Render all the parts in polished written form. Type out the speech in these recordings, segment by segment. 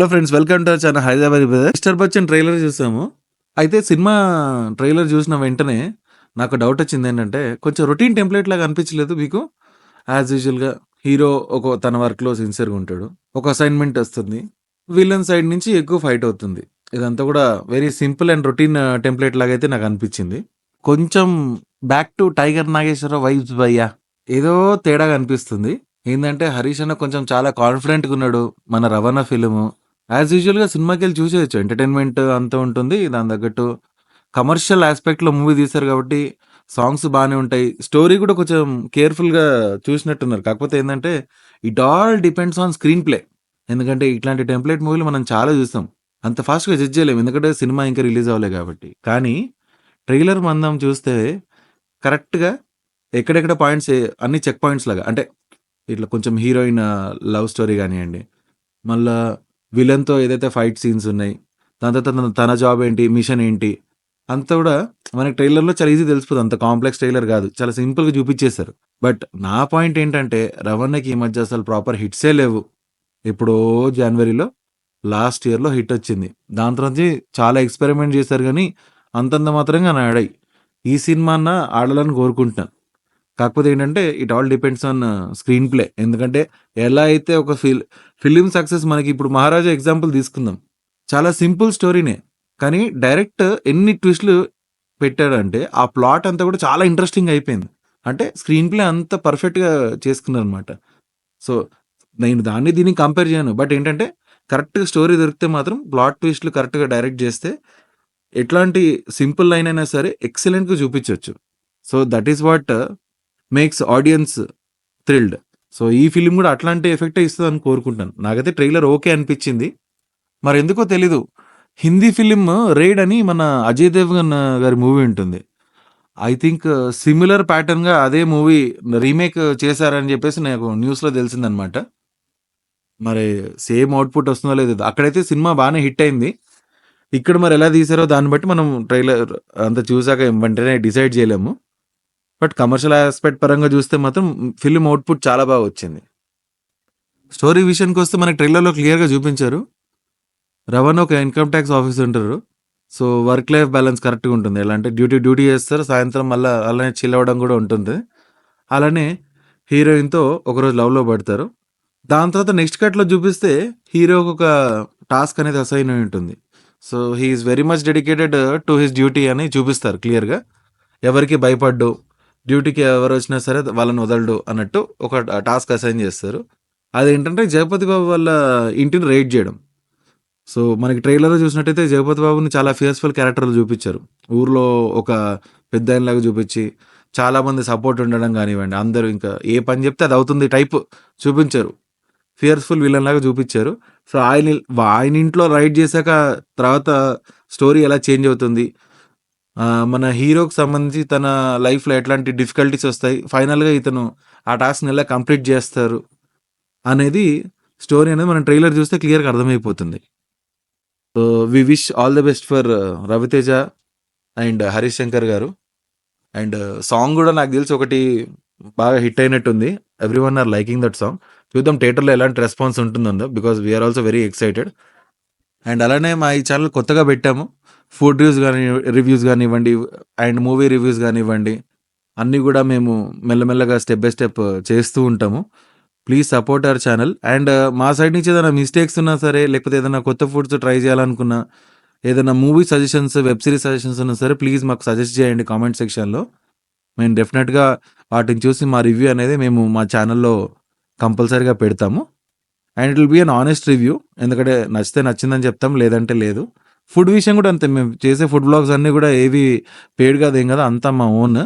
Hello friends, welcome to our channel Hyderabad brother. Mister Bachchan trailer చూసాము. అయితే cinema trailer చూసిన వెంటనే నాకు డౌట్ వచ్చింది ఏంటంటే, కొంచెం రొటీన్ టెంప్లెట్ లాగా అనిపించలేదు మీకు? యాజ్ యూజువల్గా హీరో తన వర్క్లో సిన్సియర్గా ఉంటాడు, ఒక అసైన్మెంట్ వస్తుంది, విలన్ సైడ్ నుంచి ఎక్కువ ఫైట్ అవుతుంది. ఇదంతా కూడా very simple and routine template లాగా అయితే నాకు అనిపించింది. కొంచెం back to Tiger Nageswararao vibes భయ్యా, ఏదో తేడాగా అనిపిస్తుంది. ఏంటంటే హరీష్ అన్న కొంచెం చాలా కాన్ఫిడెంట్గా ఉన్నాడు. మన రవాణా ఫిలిము యాజ్ యూజువల్గా సినిమాకి వెళ్ళి చూసేయచ్చు, ఎంటర్టైన్మెంట్ అంతా ఉంటుంది. దాని తగ్గట్టు కమర్షియల్ ఆస్పెక్ట్లో మూవీ తీశారు కాబట్టి సాంగ్స్ బాగానే ఉంటాయి. స్టోరీ కూడా కొంచెం కేర్ఫుల్గా చూసినట్టున్నారు. కాకపోతే ఏంటంటే it all depends on screen play. ఎందుకంటే ఇట్లాంటి టెంప్లెట్ మూవీలు మనం చాలా చూస్తాం. అంత ఫాస్ట్గా జడ్జ్ చేయలేము, ఎందుకంటే సినిమా ఇంకా రిలీజ్ అవ్వలే కాబట్టి. కానీ ట్రైలర్ మందం చూస్తే కరెక్ట్గా ఎక్కడెక్కడ పాయింట్స్ అన్ని చెక్ పాయింట్స్ లాగా, అంటే ఇట్లా కొంచెం హీరోయిన్ లవ్ స్టోరీ కానివ్వండి, మళ్ళా విలన్తో ఏదైతే ఫైట్ సీన్స్ ఉన్నాయి, దాని తర్వాత తన జాబ్ ఏంటి, మిషన్ ఏంటి, అంతా కూడా మనకి ట్రైలర్లో చాలా ఈజీ తెలిసిపోతుంది. అంత కాంప్లెక్స్ ట్రైలర్ కాదు, చాలా సింపుల్గా చూపించేశారు. బట్ నా పాయింట్ ఏంటంటే, రవణకి ఈ మధ్య అసలు ప్రాపర్ హిట్సే లేవు. ఎప్పుడో జనవరిలో లాస్ట్ ఇయర్లో హిట్ వచ్చింది. దాని తర్వాత చాలా ఎక్స్పెరిమెంట్ చేశారు, కానీ అంతంత మాత్రంగా ఆడాయి. ఈ సినిమా అన్న ఆడాలని కోరుకుంటున్నాను. కాకపోతే ఏంటంటే it all depends on screen play. ఎందుకంటే ఎలా అయితే ఒక ఫిలిం సక్సెస్, మనకి ఇప్పుడు మహారాజా ఎగ్జాంపుల్ తీసుకుందాం, చాలా సింపుల్ స్టోరీనే, కానీ డైరెక్ట్ ఎన్ని ట్విస్ట్లు పెట్టాడంటే ఆ ప్లాట్ అంతా కూడా చాలా ఇంట్రెస్టింగ్ అయిపోయింది. అంటే స్క్రీన్ ప్లే అంత పర్ఫెక్ట్గా చేసుకున్నారు అనమాట. సో నేను దాన్ని దీన్ని కంపేర్ చేయను. బట్ ఏంటంటే కరెక్ట్గా స్టోరీ దొరికితే మాత్రం ప్లాట్ ట్విస్ట్లు కరెక్ట్గా డైరెక్ట్ చేస్తే ఎట్లాంటి సింపుల్ లైన్ అయినా సరే ఎక్సలెంట్గా చూపించవచ్చు. So that is what makes audience thrilled. So ఈ ఫిలిం కూడా అట్లాంటి ఎఫెక్టే ఇస్తుందని కోరుకుంటాను. నాకైతే ట్రైలర్ ఓకే అనిపించింది. మరి ఎందుకో తెలీదు, హిందీ ఫిలిం రేడ్ అని మన అజయ్ దేవ్గన్ గారి మూవీ ఉంటుంది. ఐ థింక్ సిమిలర్ ప్యాటర్న్గా అదే మూవీ రీమేక్ చేశారని చెప్పేసి నాకు న్యూస్లో తెలిసిందనమాట. మరి సేమ్ అవుట్పుట్ వస్తుందో లేదో, అక్కడైతే సినిమా బాగానే హిట్ అయింది. ఇక్కడ మరి ఎలా తీసారో దాన్ని బట్టి మనం ట్రైలర్ అంతా చూసాక వెంటనే డిసైడ్ చేయలేము. బట్ కమర్షియల్ ఆస్పెక్ట్ పరంగా చూస్తే మాత్రం ఫిల్మ్ అవుట్పుట్ చాలా బాగా వచ్చింది. స్టోరీ విషయానికి వస్తే మనకి ట్రైలర్లో క్లియర్గా చూపించారు. రవణ్ ఒక ఇన్కమ్ ట్యాక్స్ ఆఫీసర్ ఉంటారు. సో వర్క్ లైఫ్ బ్యాలెన్స్ కరెక్ట్గా ఉంటుంది. ఎలా అంటే డ్యూటీ చేస్తారు, సాయంత్రం మళ్ళీ అలానే చిల్ అవ్వడం కూడా ఉంటుంది. అలానే హీరోయిన్తో ఒకరోజు లవ్లో పడతారు. దాని తర్వాత నెక్స్ట్ కట్లో చూపిస్తే హీరోకి ఒక టాస్క్ అనేది అసైన్ అయి ఉంటుంది. So he's very much dedicated to his duty అని చూపిస్తారు క్లియర్గా. ఎవరికి భయపడ్డు, డ్యూటీకి ఎవరు వచ్చినా సరే వాళ్ళని వదలడు అన్నట్టు ఒక టాస్క్ అసైన్ చేస్తారు. అదేంటంటే జగపతి బాబు వాళ్ళ ఇంటిని రైడ్ చేయడం. సో మనకి ట్రైలర్లో చూసినట్టయితే జగపతి బాబుని చాలా ఫియర్స్ఫుల్ క్యారెక్టర్లు చూపించారు. ఊర్లో ఒక పెద్ద ఆయనలాగా చూపించి చాలామంది సపోర్ట్ ఉండడం కానివ్వండి, అందరూ ఇంకా ఏ పని చెప్తే అది అవుతుంది టైప్ చూపించారు. ఫియర్స్ఫుల్ విలన్ లాగా చూపించారు. సో ఆయన ఇంట్లో రైడ్ చేశాక తర్వాత స్టోరీ ఎలా చేంజ్ అవుతుంది, మన హీరోకి సంబంధించి తన లైఫ్లో ఎట్లాంటి డిఫికల్టీస్ వస్తాయి, ఫైనల్గా ఇతను ఆ టాస్క్ని ఎలా కంప్లీట్ చేస్తారు అనేది స్టోరీ అనేది మనం ట్రైలర్ చూస్తే క్లియర్గా అర్థమైపోతుంది. So we wish all the best for Ravi Teja and Harish Shankar గారు. అండ్ సాంగ్ కూడా నాకు తెలిసి ఒకటి బాగా హిట్ అయినట్టుంది. Every one are liking that song. చూద్దాం థియేటర్లో ఎలాంటి రెస్పాన్స్ ఉంటుందో, because we're also very excited. And అలానే మా ఈ ఛానల్ కొత్తగా పెట్టాము. ఫుడ్ రివ్యూస్ కానివ్వండి, అండ్ మూవీ రివ్యూస్ కానివ్వండి, అన్నీ కూడా మేము మెల్లమెల్లగా స్టెప్ బై స్టెప్ చేస్తూ ఉంటాము. Please support our channel. And మా సైడ్ నుంచి ఏదైనా మిస్టేక్స్ ఉన్నా సరే, లేకపోతే ఏదైనా కొత్త ఫుడ్స్ ట్రై చేయాలనుకున్నా, ఏదైనా movie suggestions, web series suggestions ఉన్నా సరే ప్లీజ్ మాకు సజెస్ట్ చేయండి కామెంట్ సెక్షన్లో. మేము డెఫినెట్గా వాటిని చూసి మా రివ్యూ అనేది మేము మా ఛానల్లో కంపల్సరీగా పెడతాము. And it will be an honest review. ఎందుకంటే నచ్చితే నచ్చిందని చెప్తాం, లేదంటే లేదు. ఫుడ్ విషయం కూడా అంతే, మేము చేసే ఫుడ్ బ్లాగ్స్ అన్నీ కూడా ఏవి పేడ్ కాదు, ఏం కదా, అంతా మా ఓన్.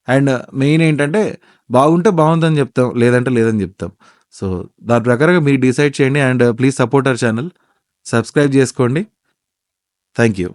అండ్ మెయిన్ ఏంటంటే బాగుంటే బాగుందని చెప్తాం, లేదంటే లేదని చెప్తాం. సో దాని ప్రకారంగా మీరు డిసైడ్ చేయండి. And please support our channel, subscribe చేసుకోండి. Thank you.